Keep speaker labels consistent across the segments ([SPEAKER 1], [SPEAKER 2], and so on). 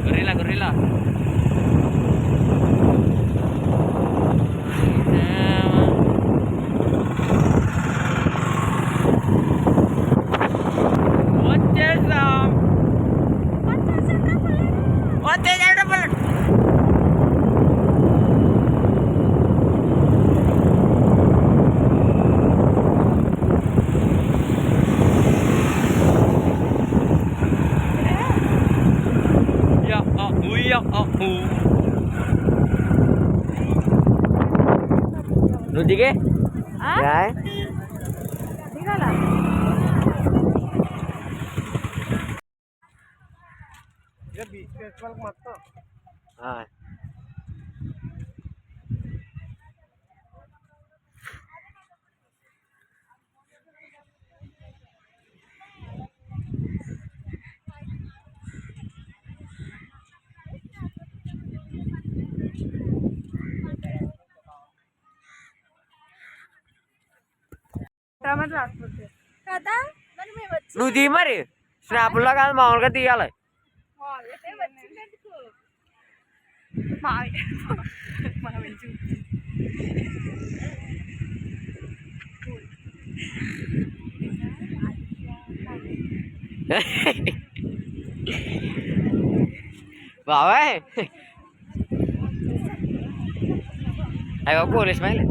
[SPEAKER 1] గొర్రెలా గొర్రెలా వచ్చేసాం. నువ్వు దిగే
[SPEAKER 2] మొత్తం
[SPEAKER 3] కదా.
[SPEAKER 1] నువ్వు దిగి మరి స్నాప్లో కాదు మామూలుగా తీయాలి. బాబాయ్ అయ్యో పోలీస్ మైల్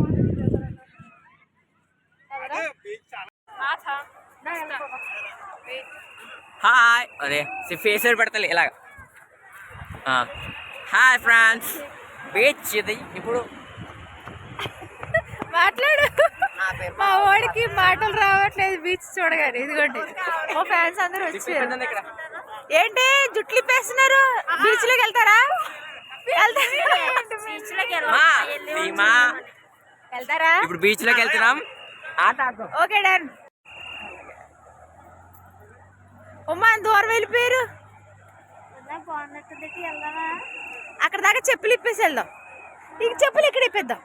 [SPEAKER 1] హాయ్ అదే ఫేస్ పెడతలే ఇలాగ. హాయ్ ఫ్రెండ్స్, బీచ్ ఇది. ఇప్పుడు
[SPEAKER 3] మాట్లాడు. మా వాడికి మాటలు రావట్లేదు బీచ్ చూడగానే. ఇదిగోండి మా ఫ్యాన్స్ అందరూ వచ్చారు.
[SPEAKER 1] ఇక్కడ
[SPEAKER 3] ఏంటి జుట్లు ఇప్పేస్తున్నారు? బీచ్ లోకి వెళ్తారా? వెళ్తారా?
[SPEAKER 1] ఇప్పుడు బీచ్ లోకి వెళ్తున్నాం.
[SPEAKER 3] Okay done. ఉమ్మా దూరం వెళ్ళిపోయారు. అక్కడ దాకా చెప్పులు ఇప్పేసి వెళ్దాం. ఇంక చెప్పులు ఇక్కడ ఇప్పేద్దాం.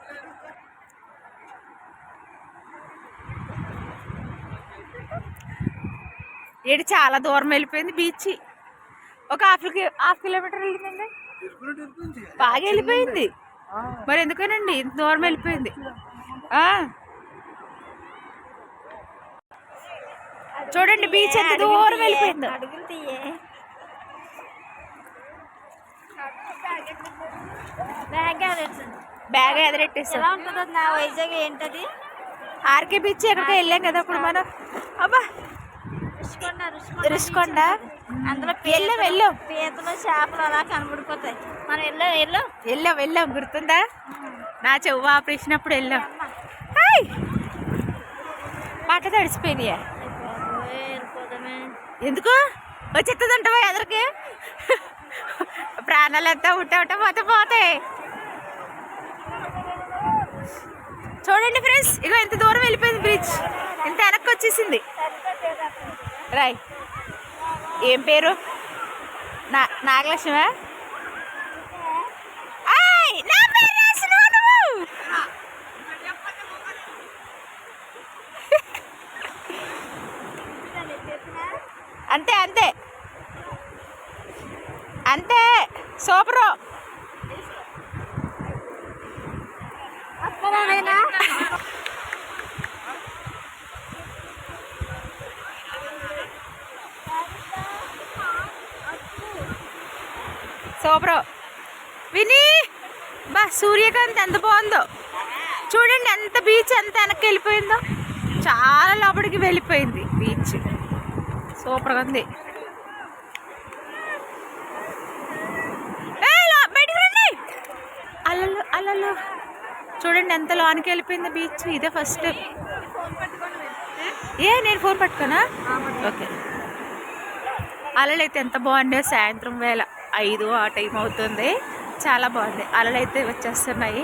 [SPEAKER 3] ఏడు చాలా దూరం వెళ్ళిపోయింది బీచ్. ఒక హాఫ్ కిలోమీటర్ వెళ్ళిందండి. బాగా వెళ్ళిపోయింది. మరి ఎందుకేనండి ఇంత దూరం వెళ్ళిపోయింది? చూడండి బీచ్ ఎంత దూరం వెళ్ళిపోయింది. బ్యాగ్ ఎదరెట్టేసా.
[SPEAKER 4] వైజాగ్ ఏంటది?
[SPEAKER 3] ఆర్కే బీచ్ ఎక్కడికి వెళ్ళాం కదా అప్పుడు మనం. అబ్బా రుషికొండ.
[SPEAKER 4] అందులో
[SPEAKER 3] వెళ్ళాం.
[SPEAKER 4] పీతలు చేపలు అలా కనబడిపోతాయి. మనం
[SPEAKER 3] వెళ్ళాం గుర్తుందా? నా చెవు ఆపరేషన్ అప్పుడు వెళ్ళాం. బట్ట తడిసిపోయినాయా? ఎందుకు వచ్చేస్తుందంటావా ఎదరికి? ప్రాణాలు ఎంత ఉంటే పోతాయి. చూడండి ఫ్రెండ్స్, ఇగో ఎంత దూరం వెళ్ళిపోయింది బీచ్. ఇంత వెనక్కి వచ్చేసింది. రాయ్ ఏం పేరు? నాగలక్ష్మి. అంతే అంతే అంతే. సూపరు. సూపరు. విని బా సూర్యకాంత్ ఎంత బాగుందో చూడండి. ఎంత బీచ్ ఎంత వెనక్కి వెళ్ళిపోయిందో. చాలా లోపలికి వెళ్ళిపోయింది బీచ్. సూపర్గా ఉంది. బయటికి రండి. అల్లలు చూడండి ఎంత లోనికి వెళ్ళిపోయింది బీచ్. ఇదే ఫస్ట్. నేను ఫోన్ పట్టుకోనా? ఓకే. అలలు అయితే ఎంత బాగుండే. సాయంత్రం వేళ 5 ఆ టైం అవుతుంది. చాలా బాగుంది. అలలు అయితే వచ్చేస్తున్నాయి.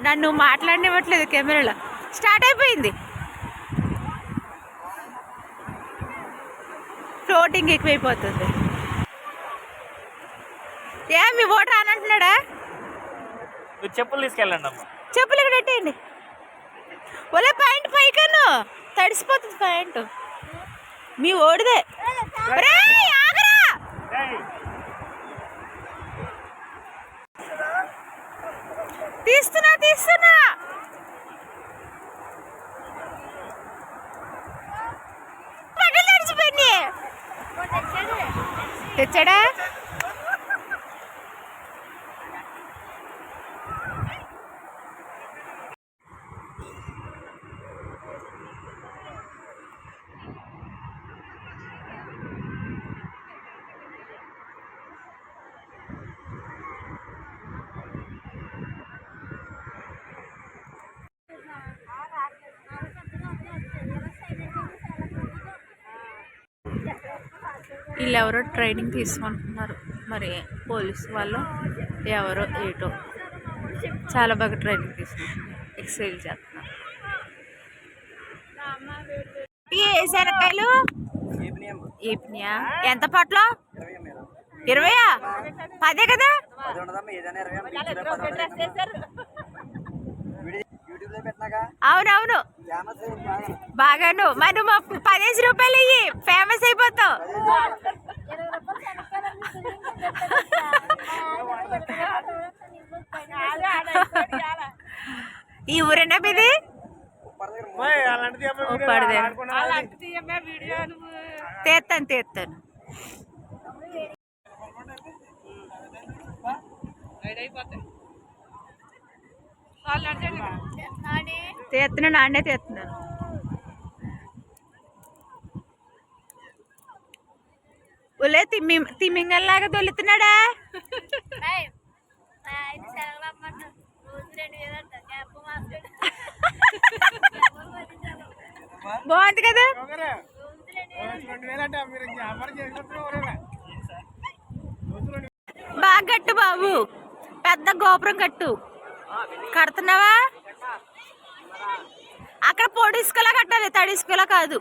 [SPEAKER 3] నన్ను మాట్లాడనివ్వట్లేదు కెమెరాలో. స్టార్ట్ అయిపోయింది. ఫ్లోటింగ్ ఎక్కువైపోతుంది. మీ ఓటర్ రానంటున్నాడా?
[SPEAKER 1] చెప్పులు తీసుకెళ్ళండి అమ్మ.
[SPEAKER 3] చెప్పులు ఇక్కడ పెట్టేయండి. ఒలే ప్యాంట్ పైకను తడిసిపోతుంది ప్యాంటు. మీ ఓడిదే. ఒరేయ్, ఆగరా. తీస్తున్నా పగలు తడిచిపోయింది. తెచ్చాడా? వీళ్ళు ఎవరో ట్రైనింగ్ తీసుకుంటున్నారు. మరి పోలీసు వాళ్ళు ఎవరో ఏటో చాలా బాగా ట్రైనింగ్ తీసుకుంటున్నారు. ఎక్సైజ్ చేస్తున్నారు. శనక్కాయలు ఈపినియా ఎంత పట్ల? 20 10 కదా? అవునవును బాగాను. మరి మాకు 15 రూపాయలు ఇయ్యి, ఫేమస్ అయిపోతావు. ఈ ఊరేనా మీది? తీస్తాను. నాన్నే తీస్తున్నాను. ఒలే తిమ్మింగల్లాగా దొల్లుతున్నాడా? బాగుంది కదా? బాగా కట్టు బాబు, పెద్ద గోపురం కడుతున్నావా? అక్కడ పొడి ఇసుకలా కట్టాలి, తడి ఇసుకలా కాదు.